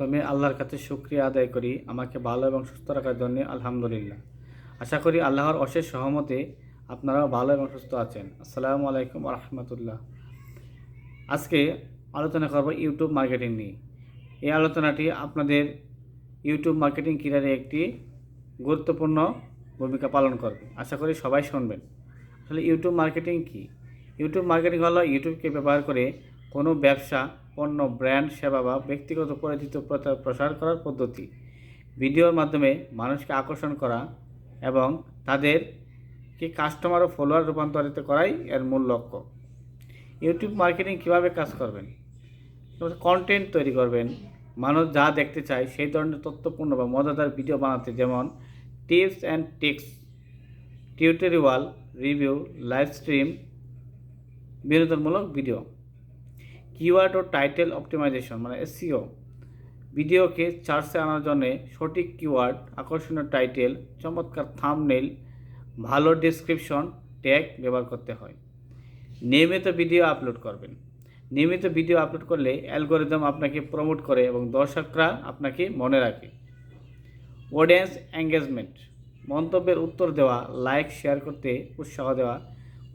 প্রথমে আল্লাহর কাছে শুকরিয়া আদায় করি আমাকে ভালো এবং সুস্থ রাখার জন্য। আলহামদুলিল্লাহ। আশা করি আল্লাহর অশেষ সহমতে আপনারাও ভালো এবং সুস্থ আছেন। আসসালামু আলাইকুম রহমতুল্লাহ। আজকে আলোচনা করব ইউটিউব মার্কেটিং নিয়ে। এই আলোচনাটি আপনাদের ইউটিউব মার্কেটিং ক্যারিয়ারে একটি গুরুত্বপূর্ণ ভূমিকা পালন করবে। আশা করি সবাই শুনবেন। আসলে ইউটিউব মার্কেটিং কী? ইউটিউব মার্কেটিং হলো ইউটিউবকে ব্যবহার করে কোনো ব্যবসা, পণ্য, ব্র্যান্ড, সেবা বা ব্যক্তিগত পরিচিত প্রসার করার পদ্ধতি। ভিডিওর মাধ্যমে মানুষকে আকর্ষণ করা এবং তাদেরকে কাস্টমার ও ফলোয়ার রূপান্তরিত করাই এর মূল লক্ষ্য। ইউটিউব মার্কেটিং কীভাবে কাজ করবেন? কন্টেন্ট তৈরি করবেন। মানুষ যা দেখতে চায় সেই ধরনের তথ্যপূর্ণ বা মজাদার ভিডিও বানাতে, যেমন tips and tricks, tutorial, review, live stream, বিনোদনমূলক ভিডিও। কিওয়ার্ড ও টাইটেল অপটিমাইজেশন মানে এসইও, ভিডিওকে চার্টসে আনার জন্য সঠিক কিওয়ার্ড, আকর্ষণীয় টাইটেল, চমৎকার থাম্বনেইল, ভালো ডেসক্রিপশন, ট্যাগ ব্যবহার করতে হয়। নিয়মিত ভিডিও আপলোড করবেন। নিয়মিত ভিডিও আপলোড করলে অ্যালগোরিদম আপনাকে প্রমোট করে এবং দর্শকরা আপনাকে মনে রাখে। অডিয়েন্স এঙ্গেজমেন্ট, মন্তব্যের উত্তর দেওয়া, লাইক, শেয়ার করতে উৎসাহ দেওয়া,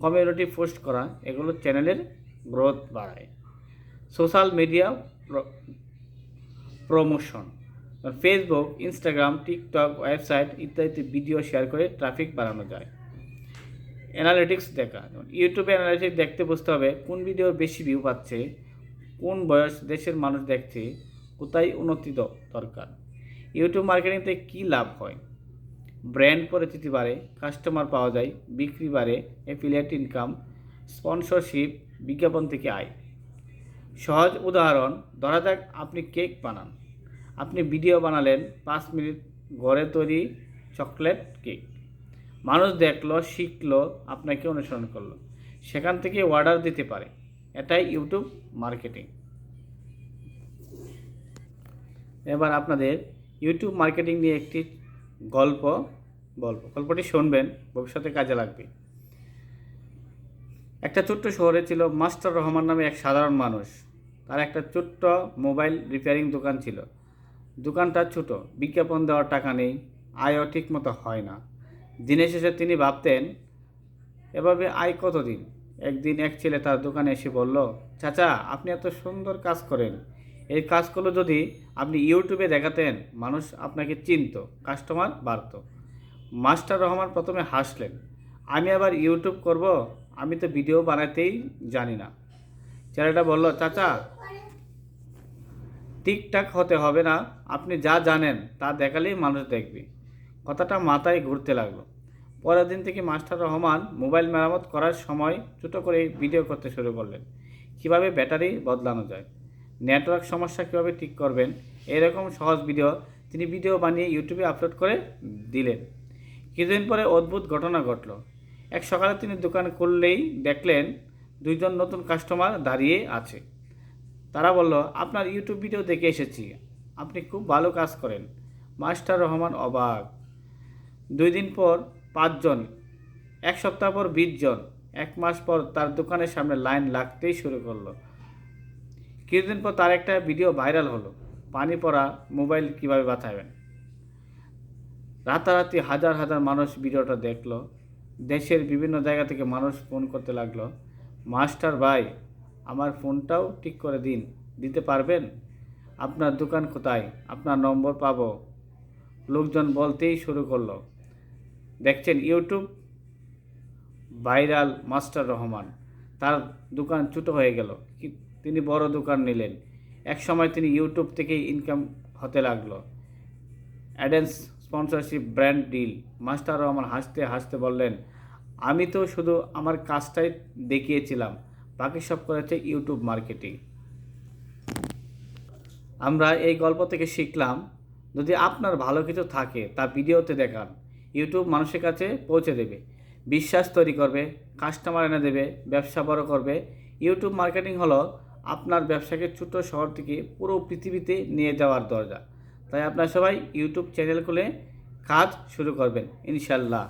কমিউনিটি পোস্ট করা, এগুলো চ্যানেলের গ্রোথ বাড়ায়। Social media promotion, Facebook, Instagram, TikTok, website ইত্যাদিতে ভিডিও শেয়ার করে ট্রাফিক বাড়ানো যায়। অ্যানালিটিক্স দেখা, যেমন ইউটিউবে অ্যানালিটিক্স দেখতে বুঝতে হবে কোন ভিডিওর বেশি ভিউ পাচ্ছে, কোন বয়স দেশের মানুষ দেখছে, কোথায় উন্নতি দরকার। ইউটিউব মার্কেটিংতে কী লাভ হয়? ব্র্যান্ড পরিচিতি বাড়ে, কাস্টমার পাওয়া যায়, বিক্রি বাড়ে, অ্যাফিলিয়েট ইনকাম, স্পন্সরশিপ, বিজ্ঞাপন থেকে আয়। সহজ উদাহরণ, ধরা যাক আপনি কেক বানান। আপনি ভিডিও বানালেন 5 মিনিট ঘরে তৈরি চকলেট কেক। মানুষ দেখলো, শিখলো, আপনাকে অনুসরণ করলো, সেখান থেকে অর্ডার দিতে পারে। এটাই ইউটিউব মার্কেটিং। এবার আপনাদের ইউটিউব মার্কেটিং নিয়ে একটি গল্পটি শুনবেন, ভবিষ্যতে কাজে লাগবে। একটা ছোট্ট শহরে ছিল মাস্টার রহমান নামে এক সাধারণ মানুষ। তার একটা ছোট্ট মোবাইল রিপেয়ারিং দোকান ছিল। দোকানটা ছোট, বিজ্ঞাপন দেওয়ার টাকা নেই, আয়ও ঠিক মতো হয় না। দিনের শেষে তিনি ভাবতেন, এভাবে আয় কতদিন? একদিন এক ছেলে তার দোকানে এসে বলল, চাচা, আপনি এত সুন্দর কাজ করেন, এই কাজগুলো যদি আপনি ইউটিউবে দেখাতেন, মানুষ আপনাকে চিনত, কাস্টমার বাড়ত। মাস্টার রহমান প্রথমে হাসলেন, আমি আবার ইউটিউব করব? আমি তো ভিডিও বানাতেই জানি না। ছেলেটা বলল, চাচা, ঠিকঠাক হতে হবে না, আপনি যা জানেন তা দেখালেই মানুষ দেখবে। কথাটা মাথায় ঘুরতে লাগলো। পরের দিন থেকে মাস্টার রহমান মোবাইল মেরামত করার সময় ছোটো করে ভিডিও করতে শুরু করলেন। কীভাবে ব্যাটারি বদলানো যায়, নেটওয়ার্ক সমস্যা কীভাবে ঠিক করবেন, এরকম সহজ ভিডিও তিনি ভিডিও বানিয়ে ইউটিউবে আপলোড করে দিলেন। কিছুদিন পরে অদ্ভুত ঘটনা ঘটল। এক সকালে তিনি দোকান খুললেই দেখলেন 2জন নতুন কাস্টমার দাঁড়িয়ে আছে। তারা বলল, আপনার ইউটিউব ভিডিও দেখে এসেছি, আপনি খুব ভালো কাজ করেন। মাস্টার রহমান অবাক। 2 দিন পর 5 জন, 1 সপ্তাহ পর 20 জন, 1 মাস পর তার দোকানের সামনে লাইন লাগতেই শুরু করলো। কিছুদিন পর তার একটা ভিডিও ভাইরাল হলো, পানি পড়া মোবাইল কিভাবে বাঁচাবেন। রাতারাতি হাজার হাজার মানুষ ভিডিওটা দেখলো। দেশের বিভিন্ন জায়গা থেকে মানুষ ফোন করতে লাগলো, মাস্টার ভাই, আমার ফোনটাও ঠিক করে দিতে পারবেন? আপনার দোকান কোথায়? আপনার নম্বর পাবো? লোকজন বলতেই শুরু করলো, দেখছেন ইউটিউব ভাইরাল মাস্টার রহমান। তার দোকান ছোটো হয়ে গেল, তিনি বড় দোকান নিলেন। এক সময় তিনি ইউটিউব থেকেই ইনকাম হতে লাগলো। AdSense, sponsorship, brand deal. Master Rahman হাসতে হাসতে বললেন, আমি তো শুধু আমার কাজটাই দেখিয়েছিলাম, বাকি সব করেছে ইউটিউব মার্কেটিং। আমরা এই গল্প থেকে শিখলাম, যদি আপনার ভালো কিছু থাকে তা ভিডিওতে দেখান, ইউটিউব মানুষের কাছে পৌঁছে দেবে, বিশ্বাস তৈরি করবে, কাস্টমার এনে দেবে, ব্যবসা বড় করবে। ইউটিউব মার্কেটিং হলো আপনার ব্যবসাকে ছোট শহর থেকে পুরো পৃথিবীতে নিয়ে যাওয়ার দরজা। তাই আপনারা সবাই ইউটিউব চ্যানেল খুলে কাজ শুরু করবেন ইনশাল্লাহ।